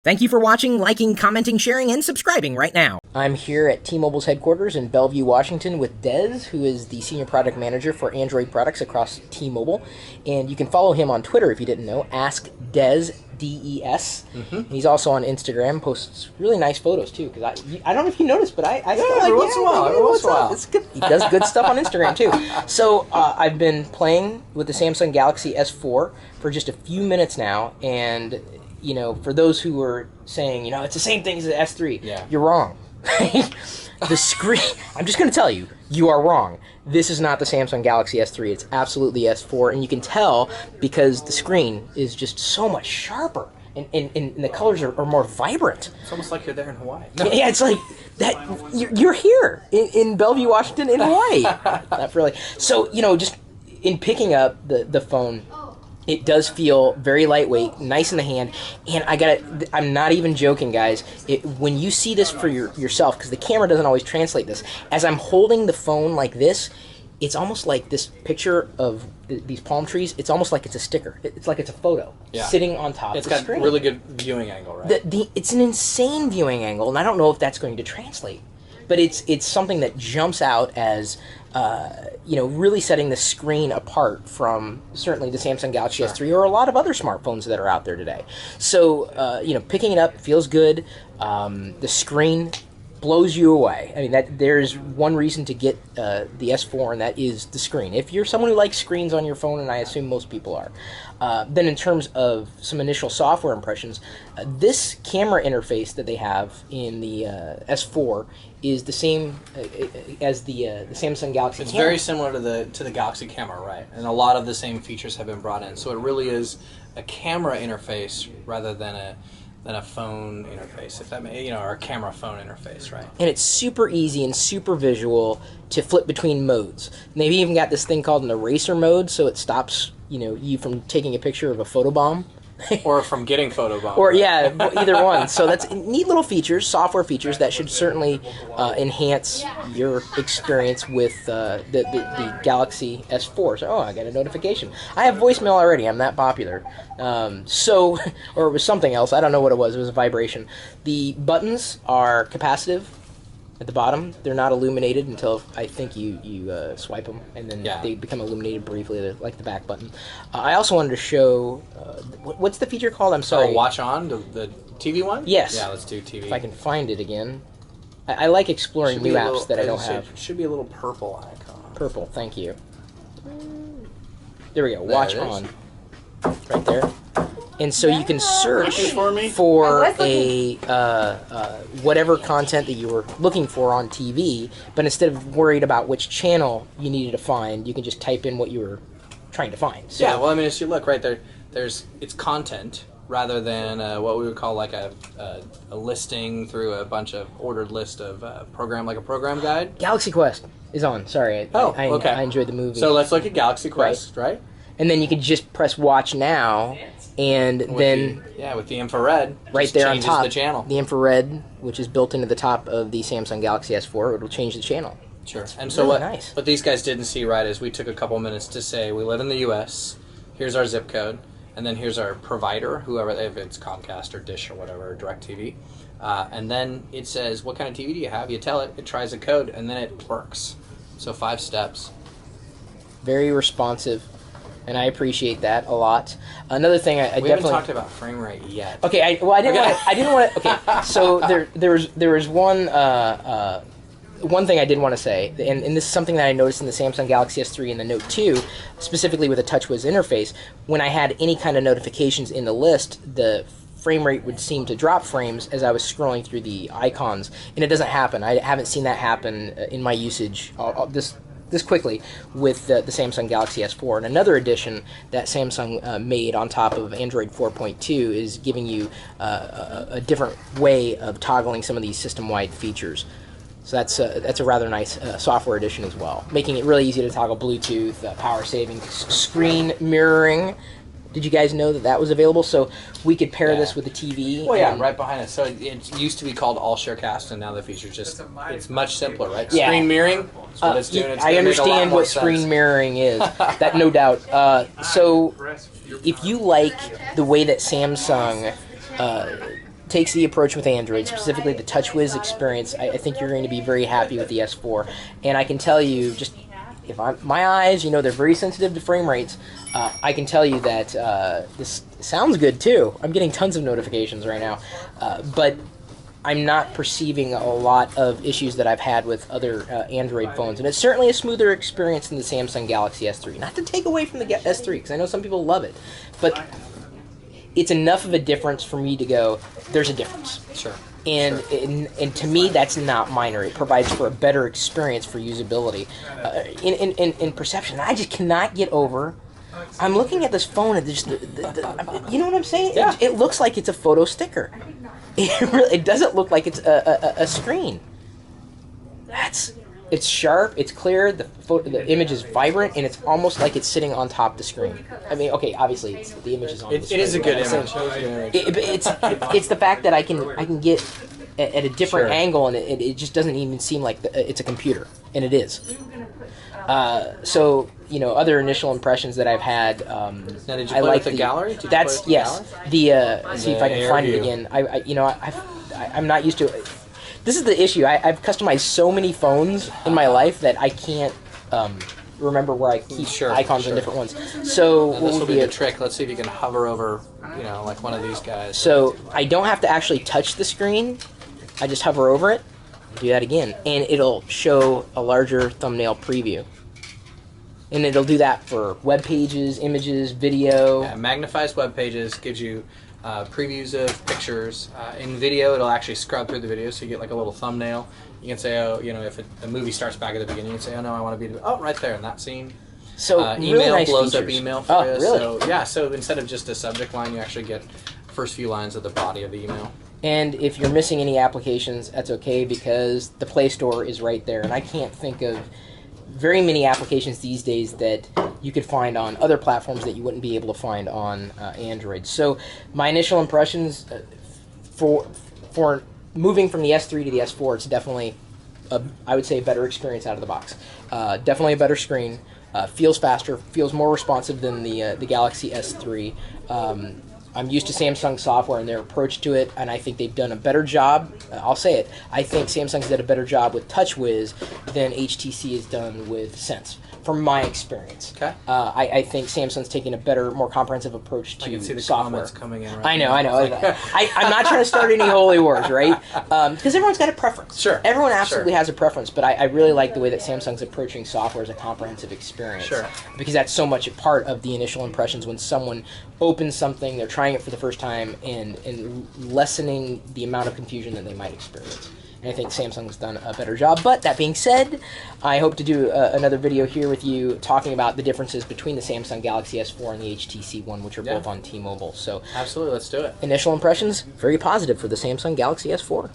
Thank you for watching, liking, commenting, sharing, and subscribing right now. I'm here at T-Mobile's headquarters in Bellevue, Washington with Dez, who is the Senior Product Manager for Android products across T-Mobile. And you can follow him on Twitter if you didn't know, Ask Dez, D-E-S. Mm-hmm. He's also on Instagram, posts really nice photos too. Because I don't know if you noticed, but I still like, every once in a while. It's good. He does good stuff on Instagram too. So I've been playing with the Samsung Galaxy S4 for just a few minutes now, and you know, for those who are saying, you know, it's the same thing as the S3, you're wrong. The screen, I'm just going to tell you, you are wrong. This is not the Samsung Galaxy S3. It's absolutely S4, and you can tell because the screen is just so much sharper, and the colors are more vibrant. It's almost like you're there in Hawaii. Yeah, it's like that. You're here in Bellevue, Washington, in Hawaii. Not really. So, you know, just in picking up the phone, it does feel very lightweight, nice in the hand, and I'm not even joking, guys. When you see this for yourself, because the camera doesn't always translate this, as I'm holding the phone like this, it's almost like this picture of these palm trees. It's almost like it's a sticker. It's like it's a photo sitting on top of the screen. It's got really good viewing angle, right? It's an insane viewing angle, and I don't know if that's going to translate. But it's something that jumps out as, you know, really setting the screen apart from certainly the Samsung Galaxy S3 or a lot of other smartphones that are out there today. So, you know, picking it up feels good. The screen blows you away. I mean, there's one reason to get the S4, and that is the screen. If you're someone who likes screens on your phone, and I assume most people are, then in terms of some initial software impressions, this camera interface that they have in the S4 is the same as the Samsung Galaxy It's camera. very similar to the Galaxy camera, right? And a lot of the same features have been brought in. So it really is a camera interface rather than a phone interface, if that may, you know, or a camera phone interface, right? And it's super easy and super visual to flip between modes. And they've even got this thing called an eraser mode, so it stops, you know, you from taking a picture of a photobomb. Or from getting photobombed. Or, yeah, either one. So that's neat little features, software features that should certainly enhance your experience with the Galaxy S4. So, I got a notification. I have voicemail already. I'm that popular. So, or it was something else. I don't know what it was. It was a vibration. The buttons are capacitive at the bottom. They're not illuminated until I think you swipe them, and then they become illuminated briefly, like the back button. I also wanted to show, what's the feature called? I'm sorry. Oh, watch on, the TV one? Yes. Yeah, let's do TV. If I can find it again. I like exploring new apps that I don't have. It should be a little purple icon. Purple, thank you. There we go, watch on. Right there. And so you can search for a whatever content that you were looking for on TV, but instead of worried about which channel you needed to find, you can just type in what you were trying to find. So, yeah, well, I mean, as you look right there, it's content rather than what we would call like a listing through a bunch of ordered list of like a program guide. Galaxy Quest is on. Sorry, okay. I enjoyed the movie. So let's look at Galaxy Quest, right? And then you can just press Watch Now. And then with the infrared, right there on top, the channel. The infrared, which is built into the top of the Samsung Galaxy S4, it'll change the channel. Sure. It's and so really nice. What these guys didn't see, right, is we took a couple minutes to say we live in the U.S. Here's our zip code, and then here's our provider, whoever, if it's Comcast or Dish or whatever, or DirecTV, and then it says what kind of TV do you have? You tell it, it tries a code, and then it works. So 5 steps. Very responsive. And I appreciate that a lot. Another thing, we definitely haven't talked about frame rate yet. Okay, I didn't want to. Okay, so there was one thing I did want to say, and this is something that I noticed in the Samsung Galaxy S3 and the Note 2, specifically with the TouchWiz interface. When I had any kind of notifications in the list, the frame rate would seem to drop frames as I was scrolling through the icons, and it doesn't happen. I haven't seen that happen in my usage this quickly with the Samsung Galaxy S4. And another addition that Samsung made on top of Android 4.2 is giving you a different way of toggling some of these system-wide features. So that's a rather nice software addition as well, making it really easy to toggle Bluetooth, power saving, screen mirroring. Did you guys know that was available? So we could pair this with the TV. Well, yeah, right behind us. So it used to be called All Share Cast, and now the feature's just, it's much simpler, right? Yeah. Screen mirroring, that's what it's doing. It's I understand what screen mirroring is, that no doubt. So if you like the way that Samsung takes the approach with Android, specifically the TouchWiz experience, I think you're going to be very happy with the S4. And I can tell you, just if my eyes, they're very sensitive to frame rates. I can tell you that this sounds good too. I'm getting tons of notifications right now, but I'm not perceiving a lot of issues that I've had with other Android phones, and it's certainly a smoother experience than the Samsung Galaxy S3. Not to take away from the S3, because I know some people love it, but it's enough of a difference for me to go, there's a difference. Sure. And, sure. and to me, that's not minor. It provides for a better experience for usability. In perception, I just cannot get over. I'm looking at this phone and just you know what I'm saying? Yeah. It looks like it's a photo sticker. It doesn't look like it's a screen. It's sharp, it's clear, the image is vibrant, and it's almost like it's sitting on top of the screen. I mean, okay, obviously the image is on the screen. It is a good image. It's the fact that I can get at a different Sure. angle, and it just doesn't even seem like it's a computer, and it is. So other initial impressions that I've had. Now, did you I play like with the gallery? Did you That's play with the yes. gallery? See if I can find it again. I'm not used to it. This is the issue. I've customized so many phones in my life that I can't remember where I keep icons on different ones. So Now, this will be the trick. Let's see if you can hover over, like one of these guys. So I don't have to actually touch the screen. I just hover over it. Do that again, and it'll show a larger thumbnail preview. And it'll do that for web pages, images, video. Yeah, magnifies web pages, gives you previews of pictures. In video, it'll actually scrub through the video, so you get like a little thumbnail. You can say, if the movie starts back at the beginning, you can say, oh no, I want to be right there in that scene. So email really nice blows features. up email for you. Really? So instead of just a subject line, you actually get first few lines of the body of the email. And if you're missing any applications, that's okay, because the Play Store is right there. And I can't think of very many applications these days that you could find on other platforms that you wouldn't be able to find on Android. So my initial impressions for moving from the S3 to the S4, it's definitely, I would say, a better experience out of the box. Definitely a better screen. Feels faster, feels more responsive than the Galaxy S3. I'm used to Samsung software and their approach to it, and I think they've done a better job. I'll say it. I think Samsung's did a better job with TouchWiz than HTC has done with Sense, from my experience. Okay. I think Samsung's taking a better, more comprehensive approach to I can see the software. comments coming in right I know. now. I'm not trying to start any holy wars, right? Because everyone's got a preference. Sure. Everyone absolutely Sure. has a preference, but I really like the way that Samsung's approaching software as a comprehensive experience. Sure. Because that's so much a part of the initial impressions when someone opens something, they're trying it for the first time, and lessening the amount of confusion that they might experience. And I think Samsung's done a better job. But that being said, I hope to do another video here with you talking about the differences between the Samsung Galaxy S4 and the HTC One, which are both on T-Mobile. So Absolutely, let's do it. initial impressions, very positive for the Samsung Galaxy S4.